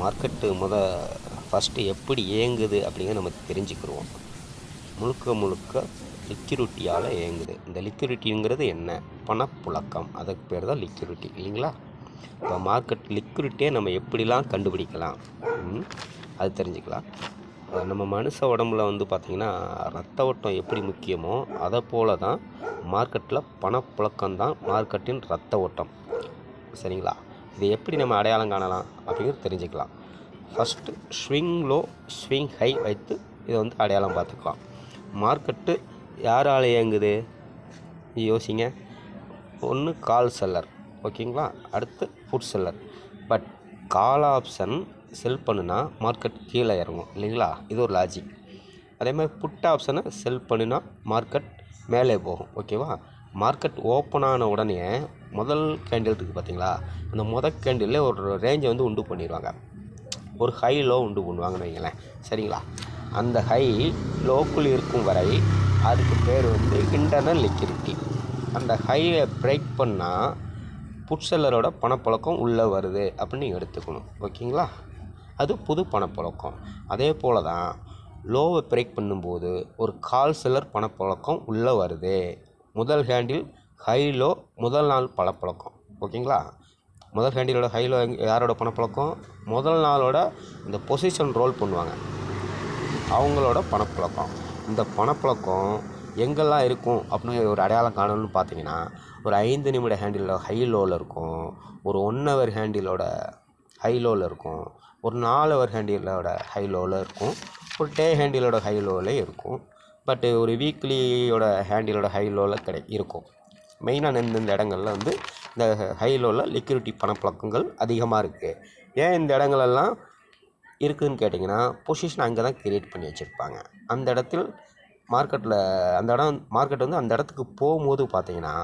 Market first எப்படி இயங்குது அப்படிங்கிறத நம்ம தெரிஞ்சுக்கிடுவோம். முழுக்க லிக்விடிட்டியால் இயங்குது. இந்த லிக்விடிட்டிங்கிறது என்ன? பணப்புழக்கம். அதுக்கு பேர் தான் லிக்விடிட்டி இல்லைங்களா? இப்போ மார்க்கெட் லிக்விடிட்டியை நம்ம எப்படிலாம் கண்டுபிடிக்கலாம் அது தெரிஞ்சுக்கலாம். நம்ம மனுஷ உடம்புல பார்த்திங்கன்னா ரத்த ஓட்டம் எப்படி முக்கியமோ அதை போல தான் மார்க்கெட்டில் பணப்புழக்கம் தான் மார்க்கெட்டின் ரத்த ஓட்டம். சரிங்களா? இதை எப்படி நம்ம அடையாளம் காணலாம் அப்படிங்கிறது தெரிஞ்சுக்கலாம். First swing low swing high வைத்து இதை அடையாளம் பார்த்துக்கலாம். மார்க்கெட்டு யாரால் இயங்குது யோசிங்க. ஒன்று கால் செல்லர், ஓகேங்களா? அடுத்து put seller. But call option sell பண்ணுனா மார்க்கெட் கீழே இறங்கும் இல்லைங்களா? இது ஒரு லாஜிக். அதே மாதிரி புட் ஆப்ஷனை செல் பண்ணினா மார்க்கெட் மேலே போகும். ஓகேவா? மார்க்கெட் ஓப்பன் ஆன உடனே முதல் கேண்டில் இருக்குது பார்த்தீங்களா? அந்த முதல் கேண்டில் ஒரு ரேஞ்சை உண்டு பண்ணிடுவாங்க. ஒரு ஹை லோ உண்டு பண்ணுவாங்கன்னு வைங்களேன். சரிங்களா? அந்த ஹை லோக்குள் இருக்கும் வரை அதுக்கு பேர் இன்டர்னல் லிக்விடிட்டி. அந்த ஹையை பிரேக் பண்ணால் புட் செல்லரோட பணப்பழக்கம் உள்ளே வருது அப்படின்னு நீங்கள் எடுத்துக்கணும். ஓகேங்களா? அது புது பணப்பழக்கம். அதே போல் தான் லோவை பிரேக் பண்ணும்போது ஒரு கால் செல்லர் பணப்பழக்கம் உள்ளே வருது. முதல் ஹேண்டில் ஹை லோ முதல் நாள் பணப்பழக்கம். ஓகேங்களா? முதல் ஹேண்டிலோட ஹை லோ யாரோட பணப்பழக்கம்? முதல் நாளோட இந்த பொசிஷன் ரோல் பண்ணுவாங்க அவங்களோட பணப்பழக்கம். இந்த பணப்பழக்கம் எங்கெல்லாம் இருக்கும் அப்படின்னு ஒரு அடையாளம் காணணும்னு பார்த்தீங்கன்னா, ஒரு 5 நிமிட ஹேண்டிலோட ஹை லோவில் இருக்கும், ஒரு 1 ஹவர் ஹேண்டிலோட ஹை லோவில் இருக்கும், ஒரு 4 ஹவர் ஹேண்டிலோட ஹை லோவில் இருக்கும், ஒரு டே ஹேண்டிலோட ஹை லோவில் இருக்கும். பட்டு ஒரு வீக்லியோட ஹேண்டிலோட ஹை லோவில் இருக்கும். மெயினாக இந்த இடங்களில் இந்த ஹை லோவில் லிக்விடிட்டி பணப்பழக்கங்கள் அதிகமாக இருக்குது. ஏன் இந்த இடங்களெல்லாம் இருக்குதுன்னு கேட்டிங்கன்னா, பொசிஷன் அங்கே தான் க்ரியேட் பண்ணி வச்சுருப்பாங்க. அந்த இடத்தில் மார்க்கெட்டில் மார்க்கெட் அந்த இடத்துக்கு போகும்போது பார்த்தீங்கன்னா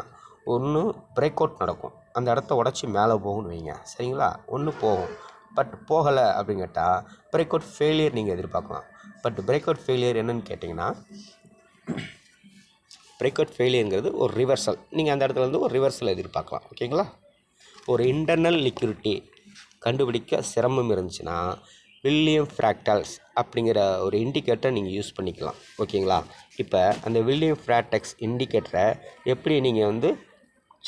ஒன்று பிரேக் அவுட் நடக்கும். அந்த இடத்த உடச்சி மேலே போகும்னு வைங்க. சரிங்களா? ஒன்று போகும். பட் போகலை அப்படின்னு கேட்டால் பிரேக் அவுட் ஃபெயிலியர் நீங்கள் எதிர்பார்க்கலாம். பட் பிரேக் அவுட் ஃபெயிலியர் என்னன்னு கேட்டிங்கன்னா, பிரேக் அவுட் ஃபெயிலியருங்கிறது ஒரு ரிவர்சல். நீங்கள் அந்த இடத்துல ஒரு ரிவர்சல் எதிர்பார்க்கலாம். ஓகேங்களா? ஒரு இன்டர்னல் லிக்விடிட்டி கண்டுபிடிக்க சிரமம் இருந்துச்சுன்னா வில்லியம் ஃப்ராக்டல்ஸ் அப்படிங்கிற ஒரு இண்டிகேட்டரை நீங்கள் யூஸ் பண்ணிக்கலாம். ஓகேங்களா? இப்போ அந்த வில்லியம் ஃப்ராக்டல்ஸ் இண்டிகேட்டரை எப்படி நீங்கள்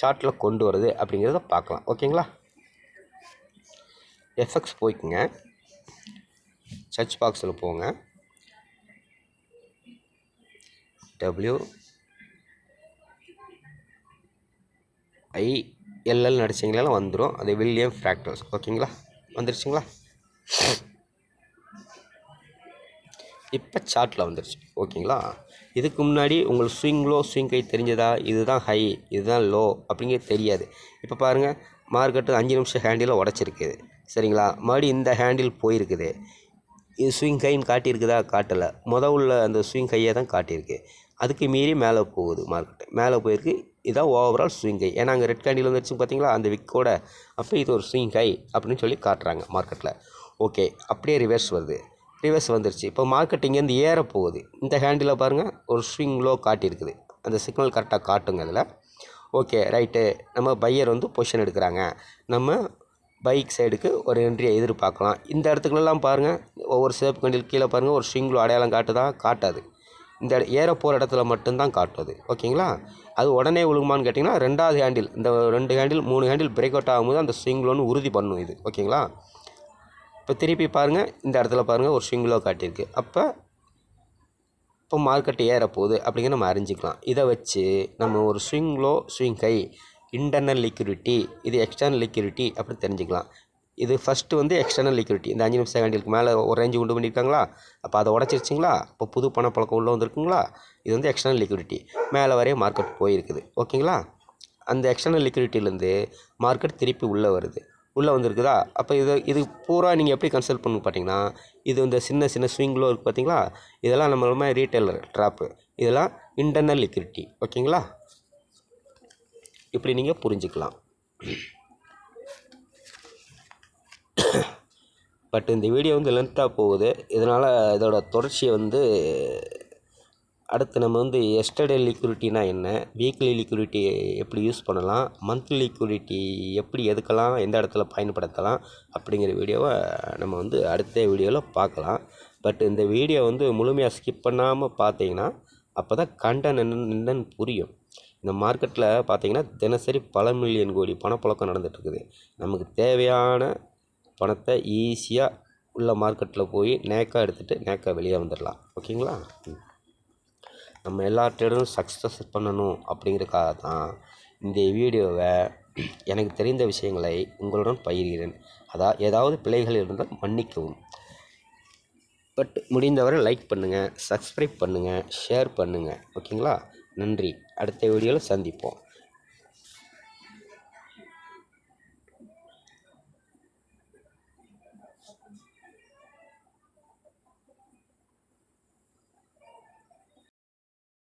சார்ட்டில் கொண்டு வருது அப்படிங்கிறத பார்க்கலாம். ஓகேங்களா? எஃப்எக்ஸ் போய்க்குங்க, சர்ச் பாக்ஸில் போங்க, WILL நடிச்சிங்களாலும் வந்துடும். அது வில்லியம் ஃப்ராக்டல்ஸ். ஓகேங்களா? வந்துருச்சுங்களா? இப்போ சார்ட்டில் வந்துருச்சு. ஓகேங்களா? இதுக்கு முன்னாடி உங்களுக்கு ஸ்விங் லோ ஸ்விங் ஹை தெரிஞ்சதா? இதுதான் ஹை இதுதான் லோ அப்படிங்கிறது தெரியாது. இப்போ பாருங்கள், மார்க்கெட்டு 5 நிமிஷம் ஹேண்டில் உடச்சிருக்குது. சரிங்களா? மறுபடியும் இந்த ஹேண்டில் போயிருக்குது. இது ஸ்விங் ஹைன்னு காட்டியிருக்குதா? காட்டலை. உள்ள அந்த ஸ்விங் ஹையை தான் காட்டியிருக்கு. அதுக்கு மீறி மேலே போகுது மார்க்கெட்டு. மேலே போயிருக்கு. இதான் ஓவரால் ஸ்விங் ஹை. ஏன்னா அங்கே ரெட் கேண்டில் வந்துருச்சு பார்த்தீங்களா அந்த விக்கோட. அப்போ இது ஒரு ஸ்விங் ஹை அப்படின்னு சொல்லி காட்டுறாங்க மார்க்கெட்டில். ஓகே, அப்படியே ரிவர்ஸ் வருது. ரிவர்ஸ் வந்துருச்சு. இப்போ மார்க்கெட் இங்கேருந்து ஏற போகுது. இந்த ஹேண்டில் பாருங்கள், ஒரு ஸ்விங் லோ காட்டியிருக்குது. அந்த சிக்னல் கரெக்டாக காட்டுங்க அதில். Okay, right. நம்ம பையர் பொசிஷன் எடுக்கிறாங்க. நம்ம பைக் சைடுக்கு ஒரு என்ட்ரியை எதிர்பார்க்கலாம். இந்த இடத்துக்குலாம் பாருங்கள், ஒவ்வொரு சேப் கண்டில் கீழே பாருங்கள், ஒரு ஸ்விங் லோ அடையாளம் காட்டுதா? காட்டாது. இந்த ஏற போகிற இடத்துல மட்டும்தான் காட்டுது. ஓகேங்களா? அது உடனே விழுகுமான்னு கேட்டிங்கன்னா, 2வது ஹேண்டில், இந்த 2 ஹேண்டில் 3 ஹேண்டில் பிரேக் அவுட் ஆகும்போது அந்த ஸ்விங் லோன்னு உறுதி பண்ணும் இது. ஓகேங்களா? இப்போ திருப்பி பாருங்கள், இந்த இடத்துல பாருங்கள் ஒரு ஸ்விங் லோ காட்டியிருக்கு. இப்போ மார்க்கெட் ஏறப்போகுது அப்படிங்கிற நம்ம அறிஞ்சிக்கலாம். இதை வச்சு நம்ம ஒரு swing low swing high, internal liquidity, இது எக்ஸ்டர்னல் லிக்விடிட்டி அப்படின்னு தெரிஞ்சுக்கலாம். இது ஃபஸ்ட்டு எக்ஸ்டர்னல் லிக்விடிட்டி. இந்த 5 நிமிஷம் ஹேண்டிலுக்கு மேலே ஒரு ரேஞ்சு உண்டு பண்ணியிருக்காங்களா? அப்போ அதை உடச்சிருச்சிங்களா? இப்போ புது பணப்பழக்கம் உள்ளே வந்துருக்குங்களா? இது எக்ஸ்டர்னல் லிக்விடிட்டி. மேலே வரைய மார்க்கெட் போயிருக்குது. ஓகேங்களா? அந்த எக்ஸ்டர்னல் லிக்விடிட்டிலேருந்து மார்க்கெட் திருப்பி உள்ளே வருது. உள்ளே வந்துருக்குதா? அப்போ இது பூரா நீங்கள் எப்படி கன்சல்ட் பண்ணு பார்த்தீங்கன்னா, இது இந்த சின்ன ஸ்விங் லோ இருக்குது பார்த்தீங்களா? இதெல்லாம் நம்ம ரீட்டைலர் ட்ராப்பு. இதெல்லாம் இன்டர்னல் லிக்விடிட்டி. ஓகேங்களா? இப்படி நீங்கள் புரிஞ்சுக்கலாம். பட் இந்த வீடியோ லென்த்தாக போகுது. இதனால் இதோட தொடர்ச்சியை அடுத்து நம்ம வந்து எஸ்டர்டே லிக்விடிட்டினா என்ன, வீக்லி லிக்விடிட்டி எப்படி யூஸ் பண்ணலாம், மந்த்லி லிக்விடிட்டி எப்படி எதுக்கெல்லாம் எந்த இடத்துல பயன்படுத்தலாம் அப்படிங்கிற வீடியோவை நம்ம வந்து அடுத்த வீடியோவில் பார்க்கலாம். பட் இந்த வீடியோ வந்து முழுமையாக ஸ்கிப் பண்ணாமல் பார்த்தீங்கன்னா அப்போ தான் கண்டென்ட் என்னன்னு புரியும். இந்த மார்க்கெட்டில் பார்த்தீங்கன்னா தினசரி பல மில்லியன் கோடி பணப்புழக்கம் நடந்துகிட்ருக்குது. நமக்கு தேவையான பணத்தை ஈஸியாக உள்ள மார்க்கெட்டில் போய் நேக்காக எடுத்துகிட்டு நேக்காக வெளியே வந்துடலாம். ஓகேங்களா? நம்ம எல்லா ட்ரேடரும் சக்ஸஸ் பண்ணணும் அப்படிங்கிறதுக்காக தான் இந்த வீடியோவை எனக்கு தெரிந்த விஷயங்களை உங்களுடன் பகிர்கிறேன். ஏதாவது பிழைகள் இருந்தால் மன்னிக்கவும். பட் முடிந்தவரை லைக் பண்ணுங்கள், சப்ஸ்கிரைப் பண்ணுங்கள், ஷேர் பண்ணுங்கள். ஓகேங்களா? நன்றி. அடுத்த வீடியோவில் சந்திப்போம்.